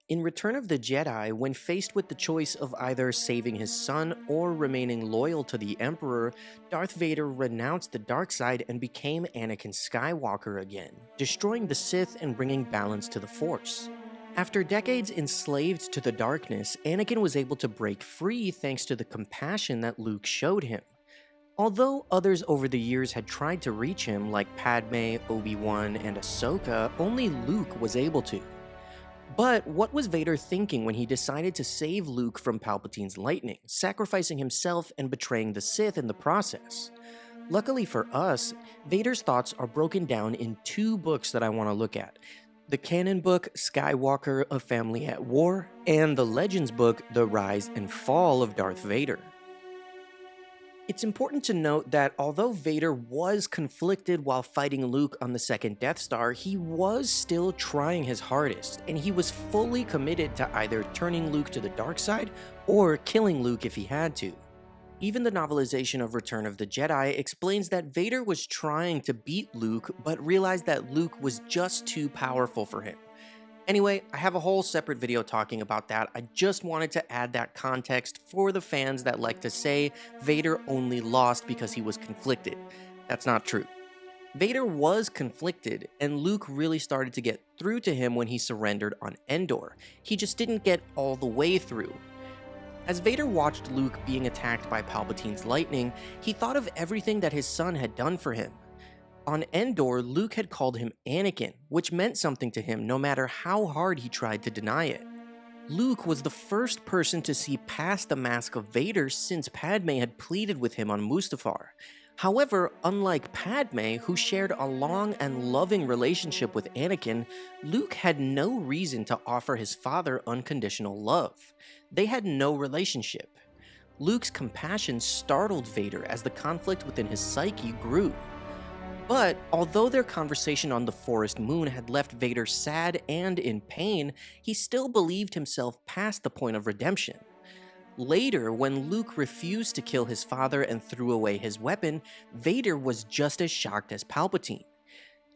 In Return of the Jedi, when faced with the choice of either saving his son or remaining loyal to the Emperor, Darth Vader renounced the dark side and became Anakin Skywalker again, destroying the Sith and bringing balance to the Force. After decades enslaved to the darkness, Anakin was able to break free thanks to the compassion that Luke showed him. Although others over the years had tried to reach him, like Padme, Obi-Wan, and Ahsoka, only Luke was able to. But what was Vader thinking when he decided to save Luke from Palpatine's lightning, sacrificing himself and betraying the Sith in the process? Luckily for us, Vader's thoughts are broken down in two books that I want to look at. The canon book, Skywalker, A Family at War, and the Legends book, The Rise and Fall of Darth Vader. It's important to note that although Vader was conflicted while fighting Luke on the second Death Star, he was still trying his hardest, and he was fully committed to either turning Luke to the dark side or killing Luke if he had to. Even the novelization of Return of the Jedi explains that Vader was trying to beat Luke, but realized that Luke was just too powerful for him. Anyway, I have a whole separate video talking about that. I just wanted to add that context for the fans that like to say Vader only lost because he was conflicted. That's not true. Vader was conflicted, and Luke really started to get through to him when he surrendered on Endor. He just didn't get all the way through. As Vader watched Luke being attacked by Palpatine's lightning, he thought of everything that his son had done for him. On Endor, Luke had called him Anakin, which meant something to him no matter how hard he tried to deny it. Luke was the first person to see past the mask of Vader since Padme had pleaded with him on Mustafar. However, unlike Padme, who shared a long and loving relationship with Anakin, Luke had no reason to offer his father unconditional love. They had no relationship. Luke's compassion startled Vader as the conflict within his psyche grew. But although their conversation on the forest moon had left Vader sad and in pain, he still believed himself past the point of redemption. Later, when Luke refused to kill his father and threw away his weapon, Vader was just as shocked as Palpatine.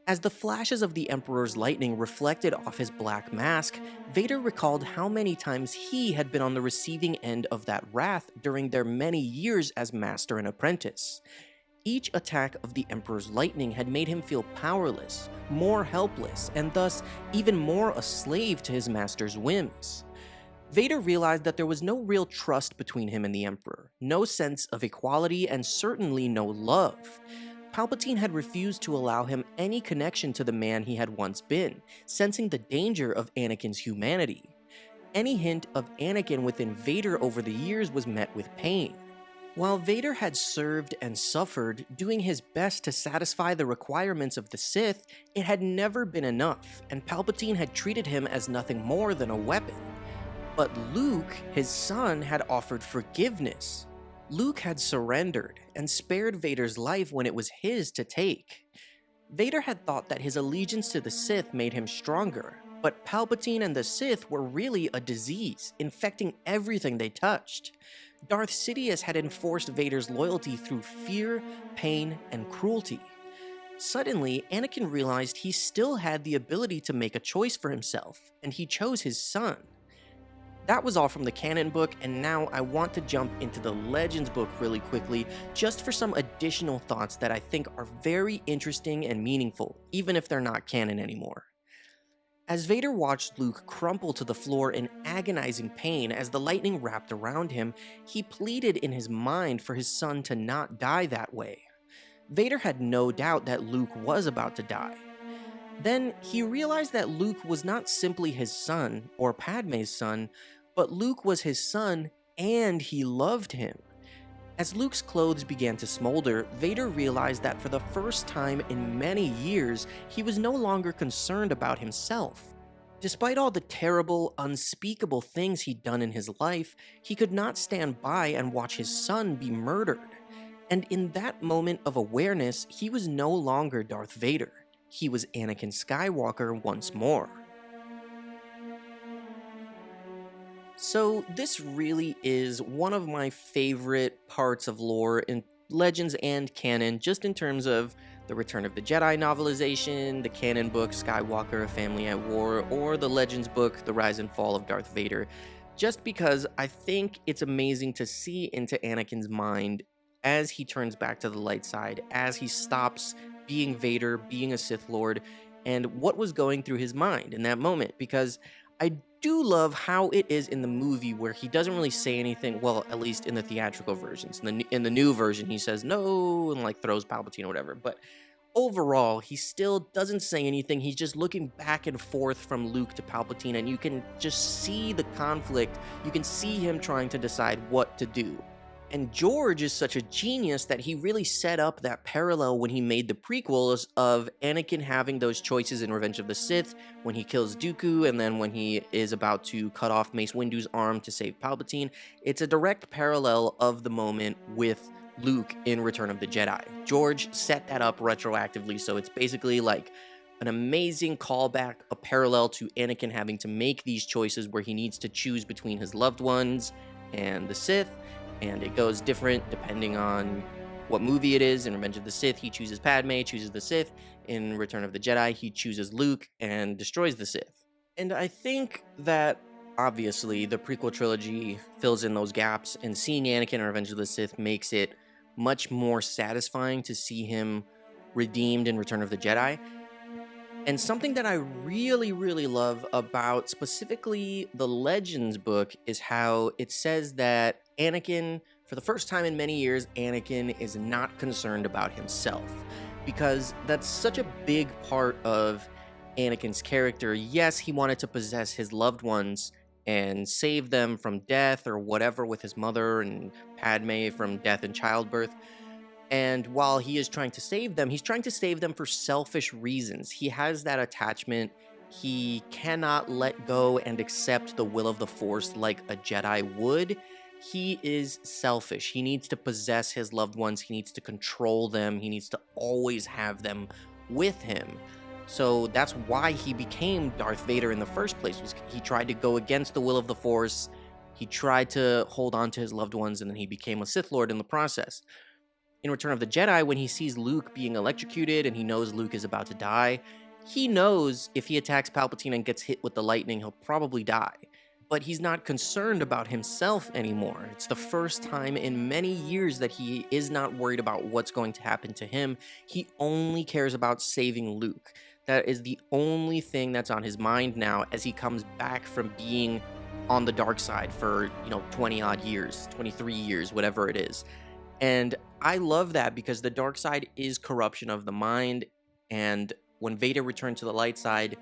As the flashes of the Emperor's lightning reflected off his black mask, Vader recalled how many times he had been on the receiving end of that wrath during their many years as master and apprentice. Each attack of the Emperor's lightning had made him feel powerless, more helpless, and thus even more a slave to his master's whims. Vader realized that there was no real trust between him and the Emperor, no sense of equality, and certainly no love. Palpatine had refused to allow him any connection to the man he had once been, sensing the danger of Anakin's humanity. Any hint of Anakin within Vader over the years was met with pain. While Vader had served and suffered, doing his best to satisfy the requirements of the Sith, it had never been enough, and Palpatine had treated him as nothing more than a weapon. But Luke, his son, had offered forgiveness. Luke had surrendered and spared Vader's life when it was his to take. Vader had thought that his allegiance to the Sith made him stronger, but Palpatine and the Sith were really a disease, infecting everything they touched. Darth Sidious had enforced Vader's loyalty through fear, pain, and cruelty. Suddenly, Anakin realized he still had the ability to make a choice for himself, and he chose his son. That was all from the canon book, and now I want to jump into the Legends book really quickly, just for some additional thoughts that I think are very interesting and meaningful, even if they're not canon anymore. As Vader watched Luke crumple to the floor in agonizing pain as the lightning wrapped around him, he pleaded in his mind for his son to not die that way. Vader had no doubt that Luke was about to die. Then he realized that Luke was not simply his son, or Padme's son, but Luke was his son, and he loved him. As Luke's clothes began to smolder, Vader realized that for the first time in many years, he was no longer concerned about himself. Despite all the terrible, unspeakable things he'd done in his life, he could not stand by and watch his son be murdered. And in that moment of awareness, he was no longer Darth Vader. He was Anakin Skywalker once more. So this really is one of my favorite parts of lore in Legends and canon, just in terms of the Return of the Jedi novelization, the canon book Skywalker: A Family at War, or the Legends book The Rise and Fall of Darth Vader, just because I think it's amazing to see into Anakin's mind as he turns back to the light side, as he stops being Vader, being a Sith Lord, and what was going through his mind in that moment, because I do love how it is in the movie where he doesn't really say anything, well, at least in the theatrical versions. In the new version, he says no and like throws Palpatine or whatever, but overall, he still doesn't say anything. He's just looking back and forth from Luke to Palpatine, and you can just see the conflict. You can see him trying to decide what to do. And George is such a genius that he really set up that parallel when he made the prequels of Anakin having those choices in Revenge of the Sith, when he kills Dooku, and then when he is about to cut off Mace Windu's arm to save Palpatine. It's a direct parallel of the moment with Luke in Return of the Jedi. George set that up retroactively, so it's basically like an amazing callback, a parallel to Anakin having to make these choices where he needs to choose between his loved ones and the Sith. And it goes different depending on what movie it is. In Revenge of the Sith, he chooses Padme, chooses the Sith. In Return of the Jedi, he chooses Luke and destroys the Sith. And I think that, obviously, the prequel trilogy fills in those gaps, and seeing Anakin in Revenge of the Sith makes it much more satisfying to see him redeemed in Return of the Jedi. And something that I really, really love about specifically the Legends book is how it says that Anakin, for the first time in many years, Anakin is not concerned about himself. Because that's such a big part of Anakin's character. Yes, he wanted to possess his loved ones and save them from death or whatever with his mother and Padme from death and childbirth. And while he is trying to save them, he's trying to save them for selfish reasons. He has that attachment. He cannot let go and accept the will of the Force like a Jedi would. He is selfish. He needs to possess his loved ones. He needs to control them. He needs to always have them with him. So that's why he became Darth Vader in the first place. He tried to go against the will of the Force. He tried to hold on to his loved ones, and then he became a Sith Lord in the process. In Return of the Jedi, when he sees Luke being electrocuted and he knows Luke is about to die, he knows if he attacks Palpatine and gets hit with the lightning, he'll probably die. But he's not concerned about himself anymore. It's the first time in many years that he is not worried about what's going to happen to him. He only cares about saving Luke. That is the only thing that's on his mind now as he comes back from being on the dark side for, 20 odd years, 23 years, whatever it is. And I love that because the dark side is corruption of the mind. And when Vader returned to the light side,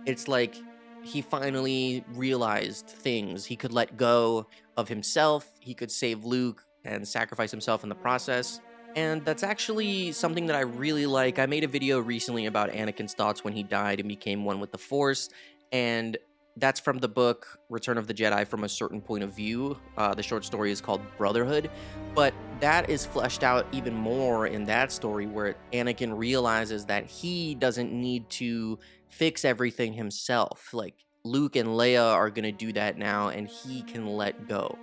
it's like he finally realized things. He could let go of himself. He could save Luke and sacrifice himself in the process. And that's actually something that I really like. I made a video recently about Anakin's thoughts when he died and became one with the Force. And that's from the book Return of the Jedi from a Certain Point of View. The short story is called Brotherhood. But that is fleshed out even more in that story where Anakin realizes that he doesn't need to fix everything himself. Like, Luke and Leia are going to do that now, and he can let go.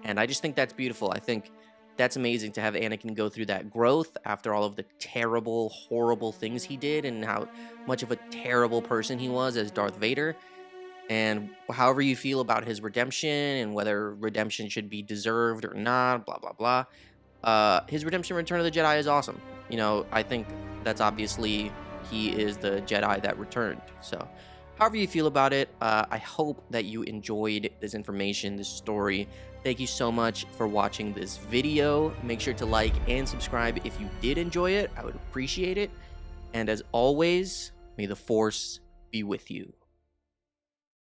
And I just think that's beautiful. I think that's amazing to have Anakin go through that growth after all of the terrible, horrible things he did and how much of a terrible person he was as Darth Vader. And however you feel about his redemption and whether redemption should be deserved or not, blah, blah, blah. His redemption in Return of the Jedi is awesome. I think that's obviously he is the Jedi that returned. So however you feel about it, I hope that you enjoyed this information, this story. Thank you so much for watching this video. Make sure to like and subscribe if you did enjoy it. I would appreciate it. And as always, may the Force be with you.